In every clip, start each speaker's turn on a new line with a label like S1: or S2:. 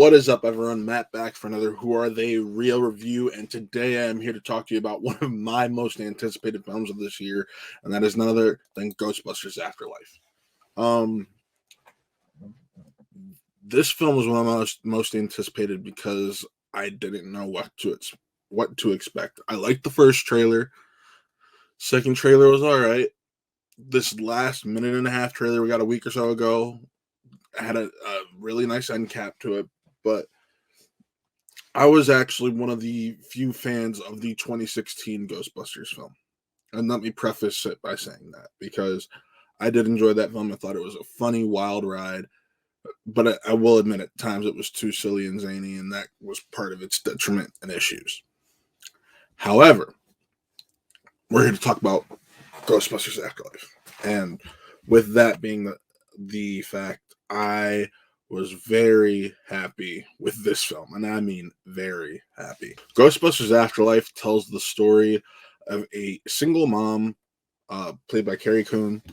S1: What is up, everyone? Matt back for another Who Are They Real review, and today I am here to talk to you about one of my most anticipated films of this year, and that is none other than Ghostbusters Afterlife. This film was one of my most anticipated because I didn't know what to expect. I liked the first trailer. Second trailer was all right. This last minute and a half trailer we got a week or so ago had a really nice end cap to it, but I was actually one of the few fans of the 2016 Ghostbusters film. And let me preface it by saying that, because I did enjoy that film. I thought it was a funny, wild ride, but I will admit at times it was too silly and zany, and that was part of its detriment and issues. However, we're here to talk about Ghostbusters Afterlife. And with that being the fact, I was very happy with this film, and I mean very happy. Ghostbusters Afterlife tells the story of a single mom, played by Carrie Coon,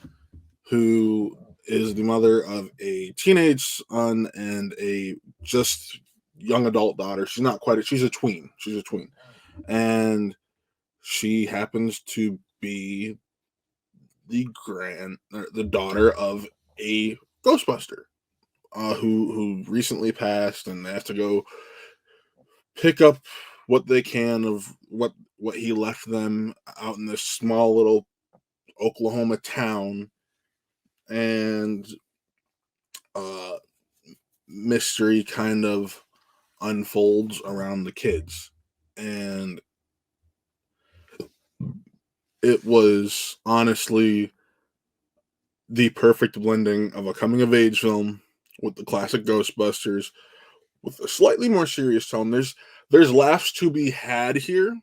S1: who is the mother of a teenage son and a just young adult daughter. She's a tween. And she happens to be the daughter of a Ghostbuster. Who recently passed, and they have to go pick up what they can of what he left them out in this small little Oklahoma town, and mystery kind of unfolds around the kids, and it was honestly the perfect blending of a coming of age film with the classic Ghostbusters, with a slightly more serious tone. There's laughs to be had here,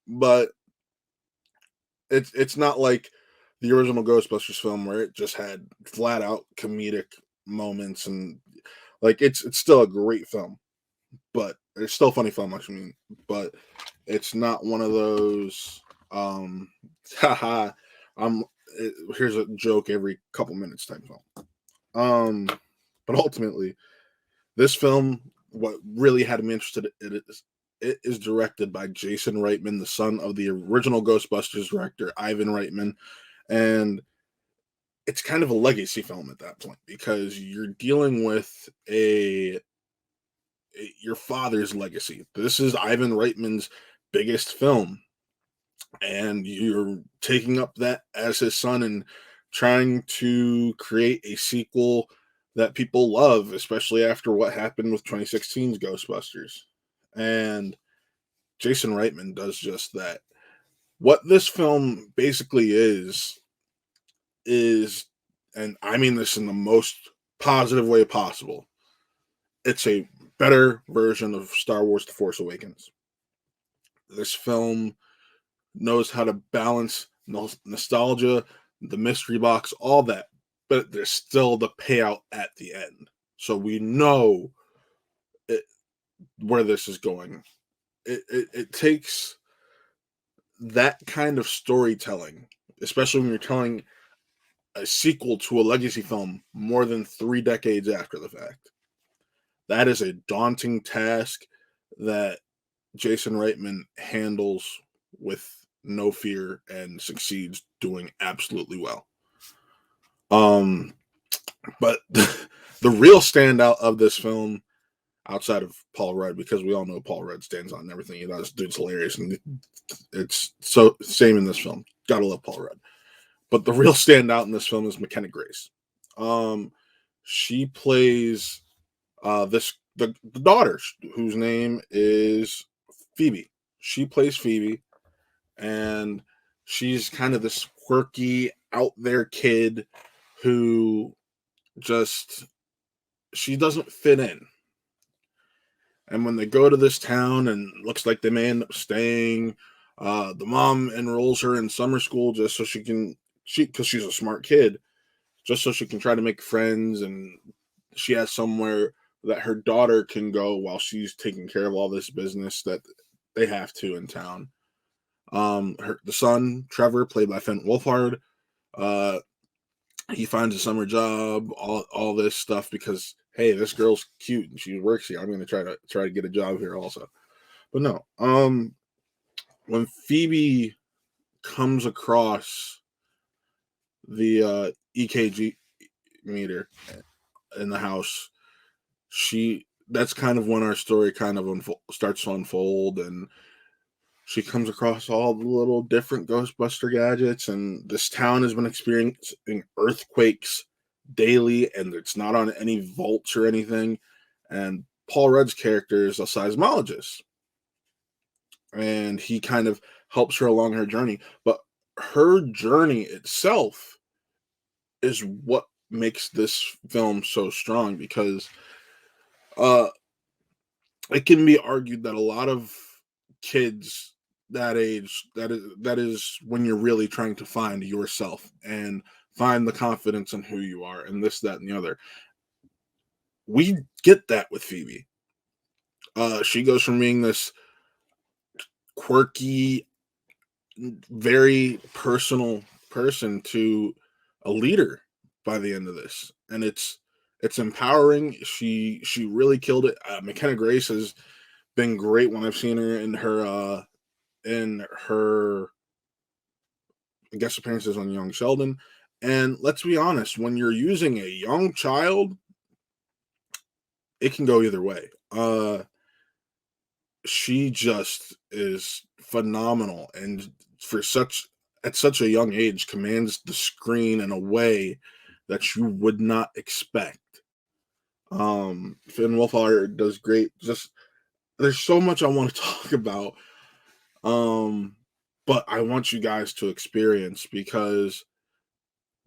S1: but it's not like the original Ghostbusters film where it just had flat out comedic moments, and like it's still a great film, but it's still a funny film, I mean, but it's not one of those haha here's a joke every couple minutes type film. But ultimately, this film, what really had me interested in it is directed by Jason Reitman, the son of the original Ghostbusters director, Ivan Reitman. And it's kind of a legacy film at that point, because you're dealing with your father's legacy. This is Ivan Reitman's biggest film, and you're taking up that as his son and trying to create a sequel that people love, especially after what happened with 2016's Ghostbusters. And Jason Reitman does just that. What this film basically is, and I mean this in the most positive way possible, it's a better version of Star Wars The Force Awakens. This film knows how to balance nostalgia, the mystery box, all that, but there's still the payout at the end. So we know where this is going. It takes that kind of storytelling, especially when you're telling a sequel to a legacy film more than 3 decades after the fact. That is a daunting task that Jason Reitman handles with no fear and succeeds doing absolutely well. But the real standout of this film, outside of Paul Rudd, because we all know Paul Rudd stands on everything he does. Dude's hilarious, and it's so same in this film. Gotta love Paul Rudd. But the real standout in this film is Mckenna Grace. She plays the daughter, whose name is Phoebe. She plays Phoebe, and she's kind of this quirky, out there kid who she doesn't fit in. And when they go to this town, and looks like they may end up staying, the mom enrolls her in summer school just so because she's a smart kid, just so she can try to make friends, and she has somewhere that her daughter can go while she's taking care of all this business that they have to in town. The son, Trevor, played by Wolfhard, he finds a summer job, all this stuff, because hey, this girl's cute and she works here. I'm going to try to get a job here also. But no, when Phoebe comes across the EKG meter in the house, that's kind of when our story kind of starts to unfold, and she comes across all the little different Ghostbuster gadgets, and this town has been experiencing earthquakes daily, and it's not on any vaults or anything. And Paul Rudd's character is a seismologist, and he kind of helps her along her journey. But her journey itself is what makes this film so strong, because uh it can be argued that a lot of kids that age, that is when you're really trying to find yourself and find the confidence in who you are, and this, that, and the other. We get that with Phoebe. She goes from being this quirky, very personal person to a leader by the end of this, and it's empowering. She really killed it. Mckenna Grace has been great when I've seen her in her guest appearances on Young Sheldon. And let's be honest, when you're using a young child, it can go either way. She just is phenomenal, and for such at such a young age commands the screen in a way that you would not expect. Finn Wolfhard does great. Just there's so much I want to talk about. But I want you guys to experience, because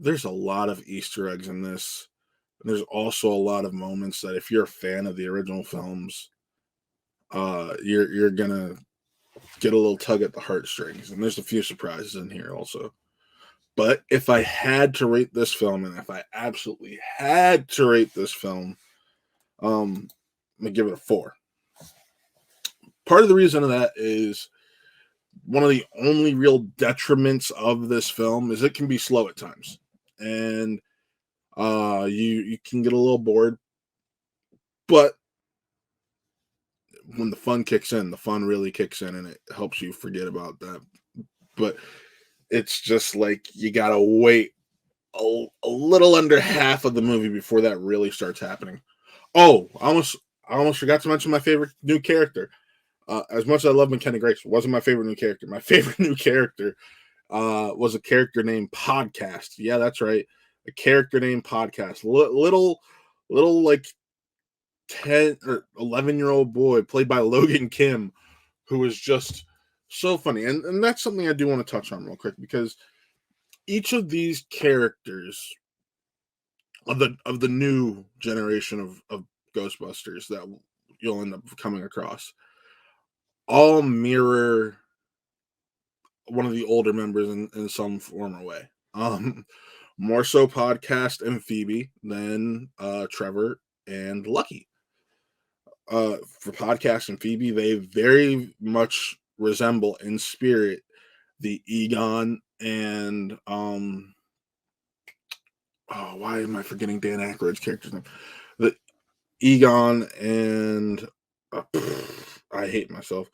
S1: there's a lot of Easter eggs in this. There's also a lot of moments that, if you're a fan of the original films, you're gonna get a little tug at the heartstrings. And there's a few surprises in here also. But if I had to rate this film, and if I absolutely had to rate this film, I'm gonna give it a 4. Part of the reason of that is one of the only real detriments of this film is it can be slow at times, and you can get a little bored. But when the fun kicks in, the fun really kicks in, and it helps you forget about that. But it's just like you gotta wait a little under half of the movie before that really starts happening. Oh, I almost forgot to mention my favorite new character. As much as I love Mckenna Grace, wasn't my favorite new character. My favorite new character was a character named Podcast. Yeah, that's right, a character named Podcast. Little like 10 or 11-year-old boy played by Logan Kim, who was just so funny. And that's something I do want to touch on real quick, because each of these characters of the new generation of Ghostbusters that you'll end up coming across all mirror one of the older members in some form or way. More so Podcast and Phoebe than Trevor and Lucky. For Podcast and Phoebe, they very much resemble in spirit the Egon and why am I forgetting Dan Aykroyd's character's name? The Egon and I hate myself.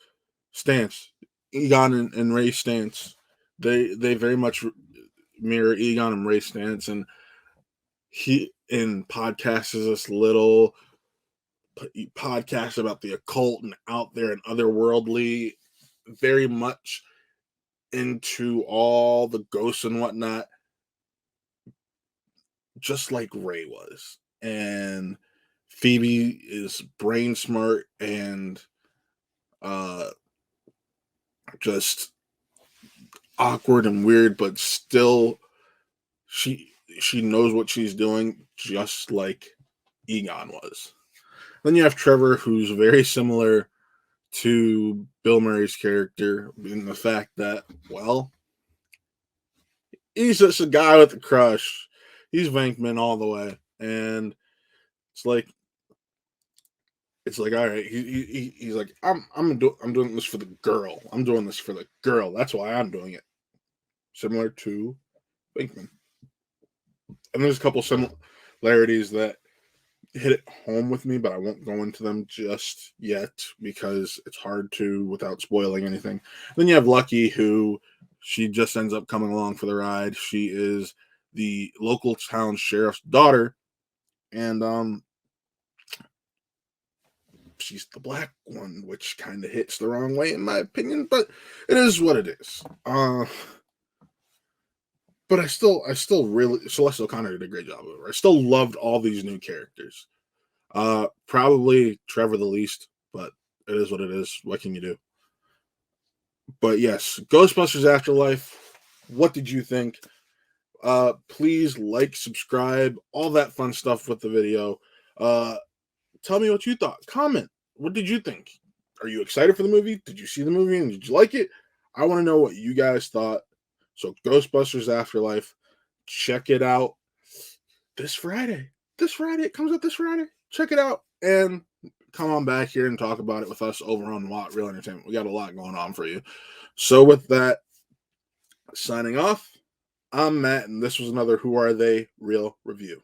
S1: Stance. Egon and Ray Stance. They very much mirror Egon and Ray Stance, and he in Podcast is this little podcast about the occult and out there and otherworldly, very much into all the ghosts and whatnot, just like Ray was. And Phoebe is brain smart and just awkward and weird, but still she knows what she's doing, just like Egon was. Then you have Trevor, who's very similar to Bill Murray's character in the fact that, well, he's just a guy with a crush. He's Venkman all the way, and it's like all right. He's like, I'm doing this for the girl. I'm doing this for the girl. That's why I'm doing it. Similar to Venkman, and there's a couple similarities that hit it home with me, but I won't go into them just yet because it's hard to without spoiling anything. Then you have Lucky, who she just ends up coming along for the ride. She is the local town sheriff's daughter, and she's the black one, which kind of hits the wrong way in my opinion, but it is what it is. But I still really Celeste O'Connor did a great job of it. I still loved all these new characters. Probably Trevor the least, but it is what it is. What can you do? But yes, Ghostbusters Afterlife. What did you think? Please like, subscribe, all that fun stuff with the video. Tell me what you thought. Comment. What did you think? Are you excited for the movie? Did you see the movie and did you like it? I want to know what you guys thought. So Ghostbusters Afterlife, check it out this Friday. This Friday. It comes out this Friday. Check it out and come on back here and talk about it with us over on Watt Real Entertainment. We got a lot going on for you. So with that, signing off, I'm Matt, and this was another Who Are They Real Review.